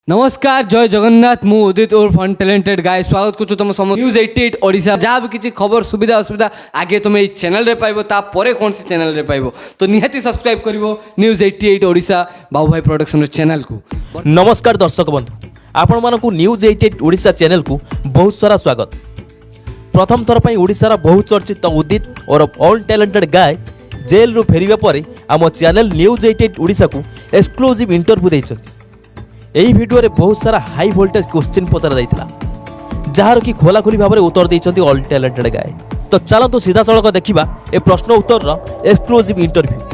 नमस्कार जय जगन्नाथ मु उदित और फन टैलेंटेड गाय स्वागत करूँ तुम सम न्यूज 88 ओडिशा जहाँ भी किसी खबर सुविधा असुविधा आगे तुम ये चैनल रे पाइबो तापर कौन सी चैनल रे पाइबो तो निहाती सब्सक्राइब करिवो न्यूज 88 ओडिशा बाबू भाई प्रोडक्शन चैनल को। नमस्कार दर्शक बंधु आपण मानकु न्यूज 88 ओडिशा चैनल को बहुत सारा स्वागत। प्रथम थर पर ओडिशा बहुत चर्चित उदित और ऑल टैलेंटेड गाय जेल रु फेरिबा परे आम चैनल न्यूज 88 ओडिशा को एक्सक्लूसिव इंटरव्यू देइछथि। एही वीडियो रे बहुत सारा हाई वोल्टेज क्वेश्चन पचरा जाइतिला जार कि खोला खोली भाबरे उत्तर देइछथि ऑल टैलेंटेड गाय। तो चलतो सीधा सड़क देखिबा ए प्रश्न उत्तर रो एक्सक्लूसिव इंटरव्यू।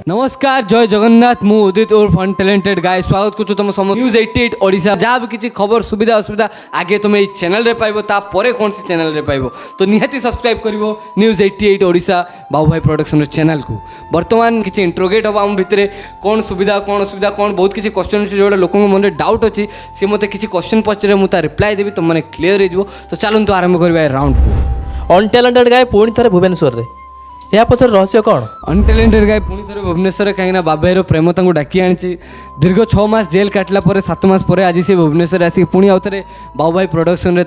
नमस्कार जय जगन्नाथ मु उदित और फन टैलेंटेड गाय स्वागत करूँ तुम सम न्यूज 88 ओडिशा जहाँ भी किसी खबर सुविधा असुविधा आगे तुम ये चैनल रे पाइबो तापर कौन सी चैनल रे पाइबो तो निहाती सब्सक्राइब करिवो न्यूज 88 ओडिशा बाबू भाई प्रोडक्शन चैनल को। वर्तमान किसी इंट्रोगेट हम आम भितर कौन सुविधा कौन असुविधा कौन बहुत किसी क्वेश्चन अच्छे जो लोक मन डाउट अच्छी सी मत किसी क्वेश्चन पचारे मुझे रिप्लाई देवी तुम मैंने क्लीयर हो। तो चलते आरंभ करवा राउंड को। ऑल टैलेंटेड गाय पुणी थे भुवनेश्वर रे या पछर रहस्य कौन? अनटैलेंटेड गाय पुणी थे भुवनेश्वर कहीं बाबाईर प्रेम डाकी आनी दीर्घ 6 मास जेल काटला 7 मास पर आज सी भुवनेश्वर आसिक पुणी आउ थे बाबू भाई प्रोडक्शन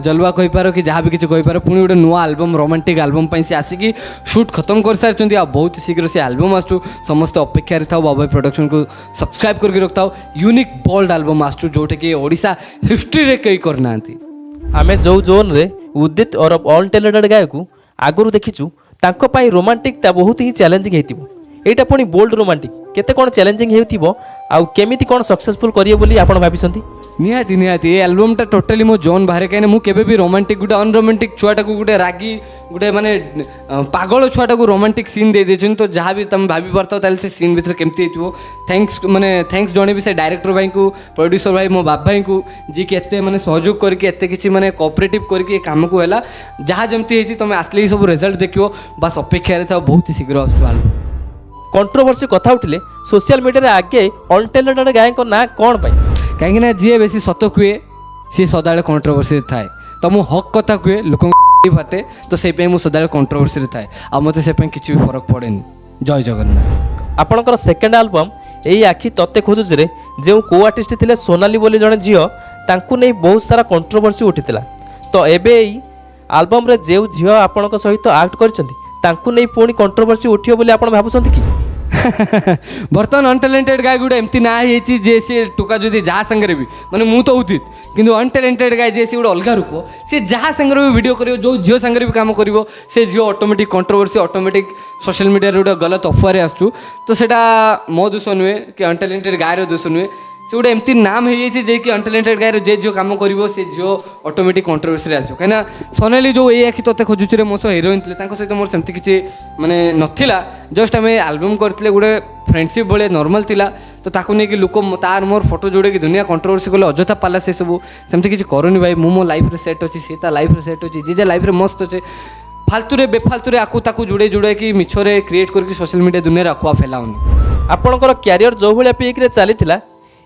जलवा कहीपर कि जहाँ भी किसी कहीपर पुणी गोटे नुआ आल्बम रोमांटिक आल्बम से आसिक शूट खत्म कर सारी आ बहुत शीघ्र से आल्बम आसू समस्त अपेक्षा था बाबू भाई प्रोडक्शन को सब्सक्राइब करके रखता यूनिक बोल्ड आल्बम आसू जोटा कि ओडिशा हिस्ट्री रे कई करना आमे जो जोन रे उदित और ऑल टैलेंटेड गाय को आगुरी देखीचु तांको पाई रोमांटिकटा बहुत ही चैलेंजिंग हेतिबो। एटा पुणी बोल्ड रोमांटिक केते कोन चैलेंजिंग हेतिबो आउ केमिति कोन सक्सेसफुल करियो बोली आपण भाबिसंती? निहाती निहाती ये एल्बमटा टोटाली मो जोन बाहर कहीं मुझे केबे भी रोमांटिक गोटे अनरोमांटिक छुआटा को गोटे रागी गोटे माने पागल छुआटा को रोमांटिक सीन दे देछन। तो जहाँ भी तुम भाभी पारता ताले से सीन भीतर केमती हेतिबो थैंक्स माने थैंक्स जणे भी से डायरेक्टर भाई को प्रोड्यूसर भाई मो बाप भाई को जी के एते माने सहयोग करके एते किछि माने कोऑपरेटिव करके काम को हैला जहाँ जमती हेछि तुम आसले सब रिजल्ट देखियो बस अपेक्षा रे था बहुत ही शीघ्र आसु एल्बम। कंट्रोवर्सी कथा उठिले सोशल मीडिया रे आगे ऑल टैलेंटेड गाय को ना कोन पाई कहीं जी बेसी सत कहे सी सदा कंट्रोवर्सी थाए तो मु हक कथा कहे लोक फाटे तो से सदा कंट्रोवर्सी थाए आ मत से किसी भी फरक पड़े। जय जगन्नाथ। आपणकर सेकेंड एल्बम यही आखि तत्ते खोजुच रे जो को आर्टिस्ट थिले सोनाली बोली जने झियो तांकु नै बहुत सारा कंट्रोवर्सी उठितिला तो एबे एई एल्बम रे जे झियो आपणक सहित एक्ट करचंती तांकु नै पुणी कंट्रोवर्सी उठियो बोली आपण भाबुसंती कि? बर्तमान अनटैलेंटेड गाय गोटे एमती ना है जे सी टोका जदि जहाँ संगे भी माने मु तो उदित किंतु अनटैलेंटेड गाय जे सी गोटे अलग रूप सी जहाँ संगे भी वीडियो करियो जो झील संगे भी काम करिवो से झील automatic controversy automatic social media गोटे गलत अफवाह आसू तो सेटा मो दोष नुहे कि अनटैलेंटेड गायर दोष नुहे से गोटे एमती नाम हो जाए कि अनटैलेंटेड गायर जे जो काम करिवो से झील ऑटोमेटिक कंट्रोवर्सी आसो कहीं सोनाली जो ये आखि तोते खोजुचे मो सह हिरोइन थे सहित मोर सेमती किसी माने नथिला जस्ट आम एल्बम करते गोटे फ्रेंडशिप भाई नॉर्मल थिला तो ताकू नहीं कि लोक तार मोर फोटो जोड़े कि दुनिया कंट्रोवर्सी कले अजथा पाला से सब सेमती किसी करूनी भाई मो लाइफ रे सेट अच्छी सी लाइफ रे सेट अच्छी जे लाइफ रे मस्त अच्छे फालतू रे बेफालतू रे आकू ताकू जुड़े जुड़े कि मिछरे क्रिएट करके सोशल मीडिया दुनिया रे अखुआ फैलाउनी। आपणकर कैरियर जो भाया पीक रे चलीथिला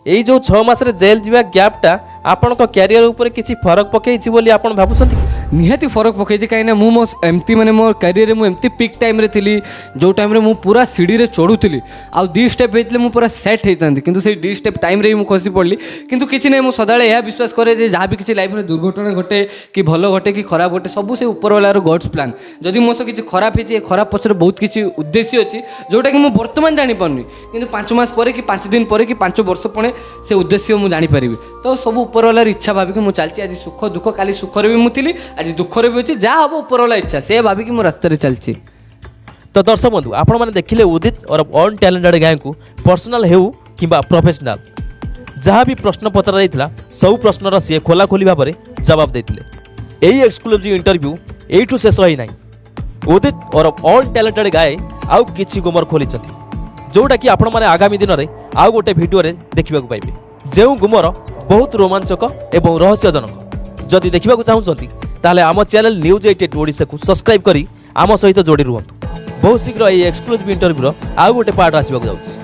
एई जो 6 मास रे जेल जीवा गैपटा आपणक कैरियर ऊपर किसी फरक पकईछि बोली आपण भाबुसंती? निहाती फरक पकईछि कहीं ना मु एमती माने मो कैरियर रे मु एमती पीक टाइम रे थिली जो टाइम रे मु पूरा सीढ़ी रे चढ़ुथिली आ दी स्टेप हेतले मु पूरा सेट हेतांती किंतु से डी स्टेप टाइम रे मु खसी पड़ली किंतु किछि नै मु सदाळे यह विश्वास करे जे जहाँ भी किछि लाइफ रे दुर्घटना घटे कि भलो घटे कि खराब घटे सब से ऊपर वाला गॉड्स प्लान जदि मो से किछि खराब हेछि खराब पछरे बहुत किछि उद्देश्य अछि जोटा कि मु वर्तमान जानि पारनी किंतु 5 मास परे कि 5 दिन परे कि 5 वर्ष पणे से उद्देश्य मु जानि परिबी तो सब ऊपर वाला इच्छा भाविक मु चलछि आज सुख दुख काली सुख रे भी मु थिली आज दुख रे भी अछि जा हबो ऊपर वाला इच्छा से भाविक मु रास्ता रे चलछि। तो दर्शक बंधु आपण माने देखिले उदित और ऑल टैलेंटेड गाय को पर्सनल हेउ किबा प्रोफेशनल जहाँ भी प्रश्न पचरा जाइतिला सब प्रश्नर सी खोला खोली भाव में जवाब देते। यही एक्सक्लूसिव इंटरव्यू एठू शेष होई नाही उदित और ऑल टैलेंटेड गाय आउ किछि गुमर खोली जोटा कि आपण माने आगामी दिन में आउ गोटे वीडियो रे देखिबा को पाइबे जो गुमर बहुत रोमांचक एवं रहस्यजनक जदि देखिबा को चाहुचंती ताले आम चैनल न्यूज 88 ओडिशा को सब्सक्राइब करी आम सहित जोड़ी रुहंतु। बहुत शीघ्र ये एक्सक्लूसिव इंटरव्यू आउ गोटे पार्ट आसीबा को जाउछि।